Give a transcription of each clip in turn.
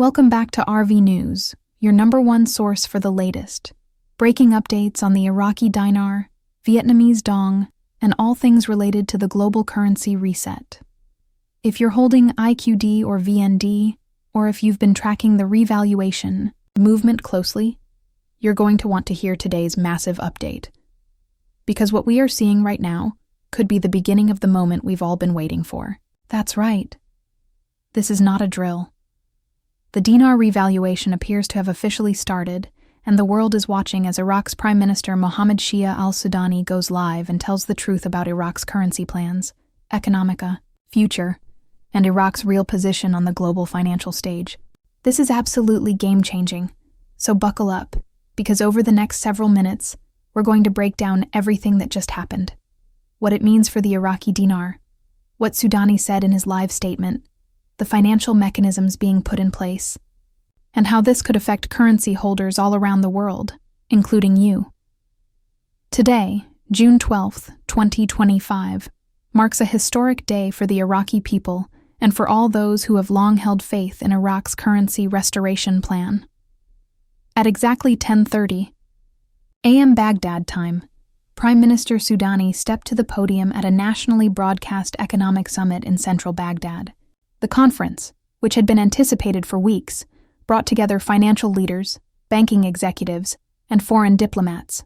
Welcome back to RV News, your number one source for the latest. Breaking updates on the Iraqi Dinar, Vietnamese Dong, and all things related to the global currency reset. If you're holding IQD or VND, or if you've been tracking the revaluation movement closely, you're going to want to hear today's massive update. Because what we are seeing right now could be the beginning of the moment we've all been waiting for. That's right. This is not a drill. The dinar revaluation appears to have officially started, and the world is watching as Iraq's Prime Minister Mohammed Shia al-Sudani goes live and tells the truth about Iraq's currency plans, economica, future, and Iraq's real position on the global financial stage. This is absolutely game-changing, so buckle up, because over the next several minutes, we're going to break down everything that just happened. What it means for the Iraqi dinar, what Sudani said in his live statement, the financial mechanisms being put in place, and how this could affect currency holders all around the world, including you. Today, June 12, 2025, marks a historic day for the Iraqi people and for all those who have long held faith in Iraq's currency restoration plan. At exactly 10:30 a.m. Baghdad time, Prime Minister Sudani stepped to the podium at a nationally broadcast economic summit in central Baghdad. The conference, which had been anticipated for weeks, brought together financial leaders, banking executives, and foreign diplomats.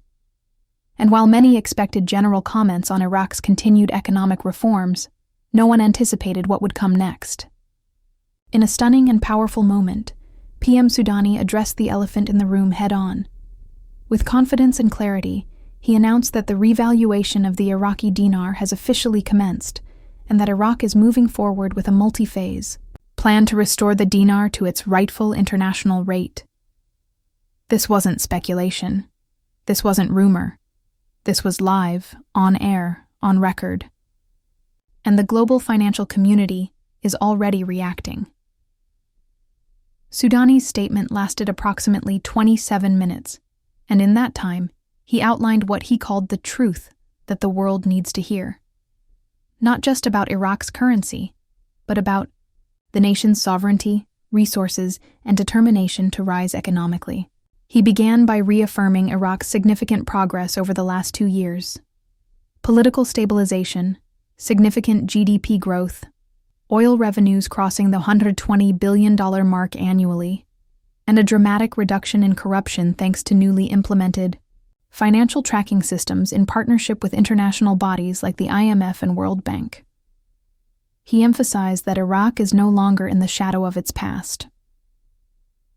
And while many expected general comments on Iraq's continued economic reforms, no one anticipated what would come next. In a stunning and powerful moment, PM Sudani addressed the elephant in the room head-on. With confidence and clarity, he announced that the revaluation of the Iraqi dinar has officially commenced, and that Iraq is moving forward with a multi-phase plan to restore the dinar to its rightful international rate. This wasn't speculation. This wasn't rumor. This was live, on air, on record. And the global financial community is already reacting. Sudani's statement lasted approximately 27 minutes, and in that time, he outlined what he called the truth that the world needs to hear. Not just about Iraq's currency, but about the nation's sovereignty, resources, and determination to rise economically. He began by reaffirming Iraq's significant progress over the last 2 years. Political stabilization, significant GDP growth, oil revenues crossing the $120 billion mark annually, and a dramatic reduction in corruption thanks to newly implemented financial tracking systems in partnership with international bodies like the IMF and World Bank. He emphasized that Iraq is no longer in the shadow of its past.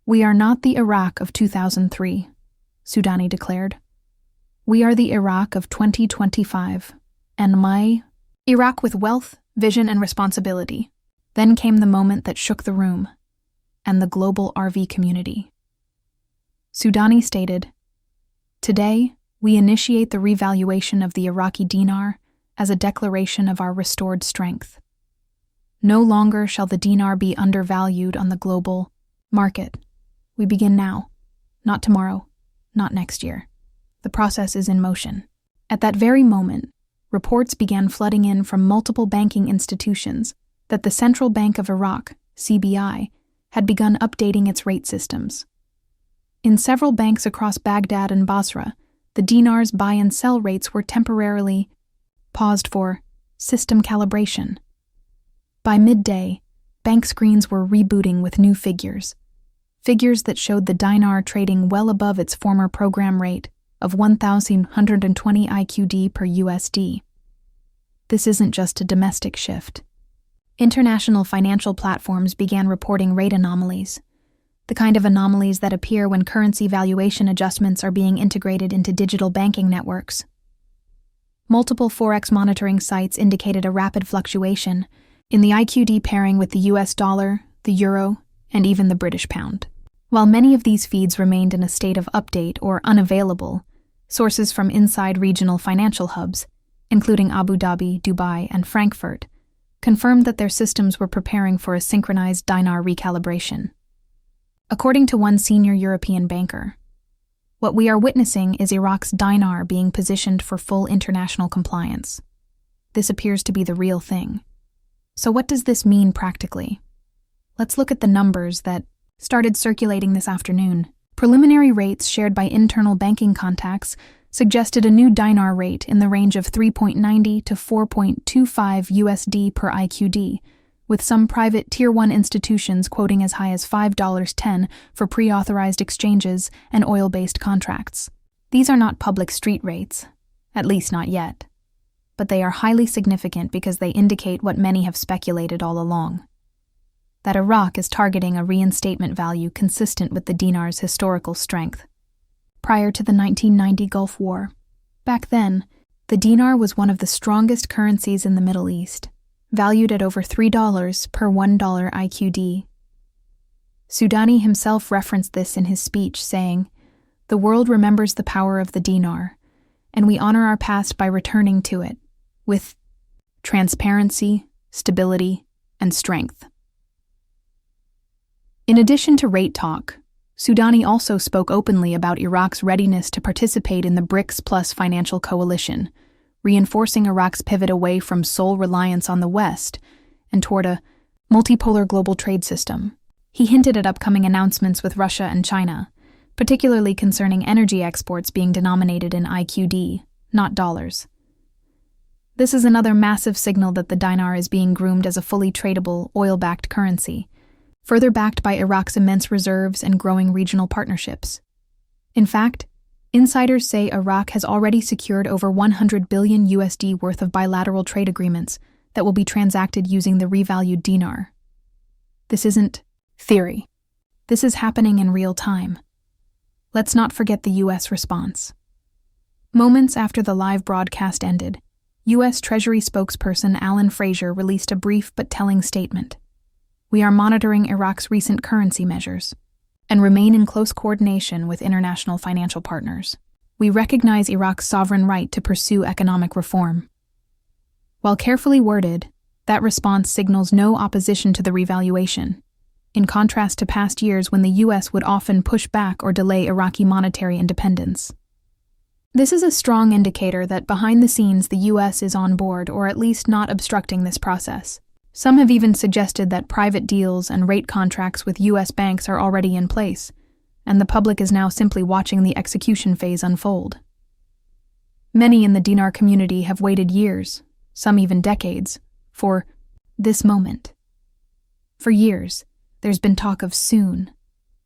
"We are not the Iraq of 2003, Sudani declared. "We are the Iraq of 2025, and my Iraq with wealth, vision, and responsibility." Then came the moment that shook the room, and the global RV community. Sudani stated, "Today, we initiate the revaluation of the Iraqi dinar as a declaration of our restored strength. No longer shall the dinar be undervalued on the global market. We begin now, not tomorrow, not next year. The process is in motion." At that very moment, reports began flooding in from multiple banking institutions that the Central Bank of Iraq, CBI, had begun updating its rate systems. In several banks across Baghdad and Basra, the dinar's buy and sell rates were temporarily paused for system calibration. By midday, bank screens were rebooting with new figures that showed the dinar trading well above its former program rate of 1,120 IQD per USD. This isn't just a domestic shift. International financial platforms began reporting rate anomalies, the kind of anomalies that appear when currency valuation adjustments are being integrated into digital banking networks. Multiple forex monitoring sites indicated a rapid fluctuation in the IQD pairing with the US dollar, the euro, and even the British pound. While many of these feeds remained in a state of update or unavailable, sources from inside regional financial hubs, including Abu Dhabi, Dubai, and Frankfurt, confirmed that their systems were preparing for a synchronized dinar recalibration. According to one senior European banker, what we are witnessing is Iraq's dinar being positioned for full international compliance. This appears to be the real thing. So what does this mean practically? Let's look at the numbers that started circulating this afternoon. Preliminary rates shared by internal banking contacts suggested a new dinar rate in the range of 3.90 to 4.25 USD per IQD, with some private Tier 1 institutions quoting as high as $5.10 for pre-authorized exchanges and oil-based contracts. These are not public street rates, at least not yet, but they are highly significant because they indicate what many have speculated all along: that Iraq is targeting a reinstatement value consistent with the dinar's historical strength. Prior to the 1990 Gulf War, back then, the dinar was one of the strongest currencies in the Middle East, valued at over $3 per $1 IQD. Sudani himself referenced this in his speech, saying, "The world remembers the power of the dinar, and we honor our past by returning to it with transparency, stability, and strength." In addition to rate talk, Sudani also spoke openly about Iraq's readiness to participate in the BRICS Plus financial coalition, reinforcing Iraq's pivot away from sole reliance on the West and toward a multipolar global trade system. He hinted at upcoming announcements with Russia and China, particularly concerning energy exports being denominated in IQD, not dollars. This is another massive signal that the dinar is being groomed as a fully tradable, oil-backed currency, further backed by Iraq's immense reserves and growing regional partnerships. In fact, insiders say Iraq has already secured over 100 billion USD worth of bilateral trade agreements that will be transacted using the revalued dinar. This isn't theory. This is happening in real time. Let's not forget the U.S. response. Moments after the live broadcast ended, U.S. Treasury spokesperson Alan Frazier released a brief but telling statement. "We are monitoring Iraq's recent currency measures and remain in close coordination with international financial partners. We recognize Iraq's sovereign right to pursue economic reform." While carefully worded, that response signals no opposition to the revaluation, in contrast to past years when the U.S. would often push back or delay Iraqi monetary independence. This is a strong indicator that behind the scenes the U.S. is on board, or at least not obstructing this process. Some have even suggested that private deals and rate contracts with U.S. banks are already in place, and the public is now simply watching the execution phase unfold. Many in the dinar community have waited years, some even decades, for this moment. For years, there's been talk of soon,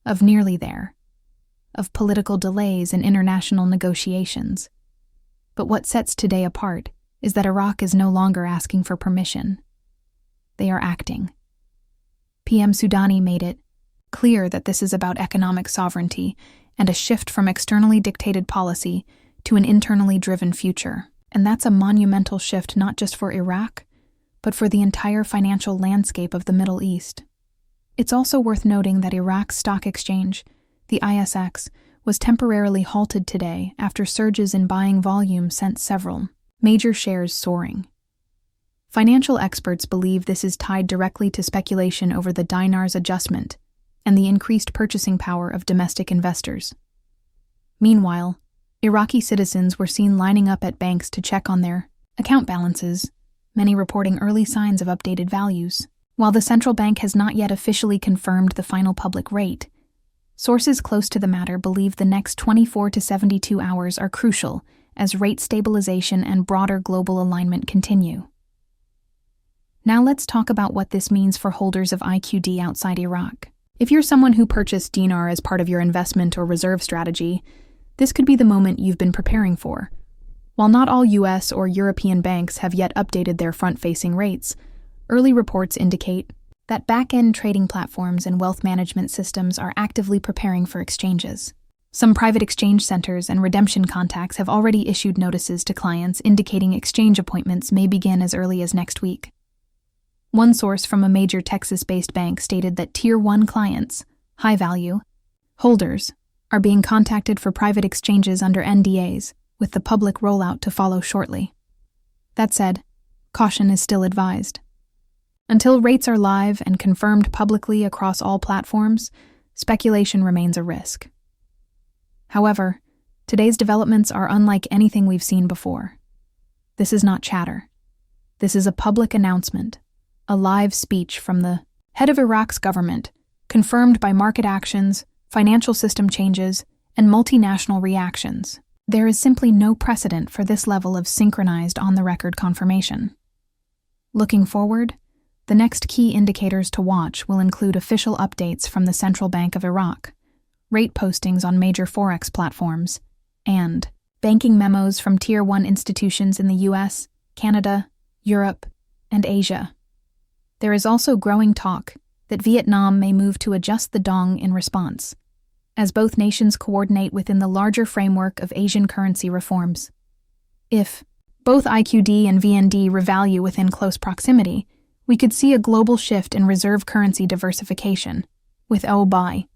of nearly there, of political delays and international negotiations. But what sets today apart is that Iraq is no longer asking for permission. They are acting. PM Sudani made it clear that this is about economic sovereignty and a shift from externally dictated policy to an internally driven future. And that's a monumental shift not just for Iraq, but for the entire financial landscape of the Middle East. It's also worth noting that Iraq's stock exchange, the ISX, was temporarily halted today after surges in buying volume sent several major shares soaring. Financial experts believe this is tied directly to speculation over the dinar's adjustment and the increased purchasing power of domestic investors. Meanwhile, Iraqi citizens were seen lining up at banks to check on their account balances, many reporting early signs of updated values. While the central bank has not yet officially confirmed the final public rate, sources close to the matter believe the next 24 to 72 hours are crucial as rate stabilization and broader global alignment continue. Now let's talk about what this means for holders of IQD outside Iraq. If you're someone who purchased dinar as part of your investment or reserve strategy, this could be the moment you've been preparing for. While not all U.S. or European banks have yet updated their front-facing rates, early reports indicate that back-end trading platforms and wealth management systems are actively preparing for exchanges. Some private exchange centers and redemption contacts have already issued notices to clients indicating exchange appointments may begin as early as next week. One source from a major Texas-based bank stated that Tier 1 clients, high-value holders, are being contacted for private exchanges under NDAs, with the public rollout to follow shortly. That said, caution is still advised. Until rates are live and confirmed publicly across all platforms, speculation remains a risk. However, today's developments are unlike anything we've seen before. This is not chatter. This is a public announcement, a live speech from the head of Iraq's government, confirmed by market actions, financial system changes, and multinational reactions. There is simply no precedent for this level of synchronized on-the-record confirmation. Looking forward, the next key indicators to watch will include official updates from the Central Bank of Iraq, rate postings on major forex platforms, and banking memos from Tier 1 institutions in the US, Canada, Europe, and Asia. There is also growing talk that Vietnam may move to adjust the dong in response, as both nations coordinate within the larger framework of Asian currency reforms. If both IQD and VND revalue within close proximity, we could see a global shift in reserve currency diversification, with OBI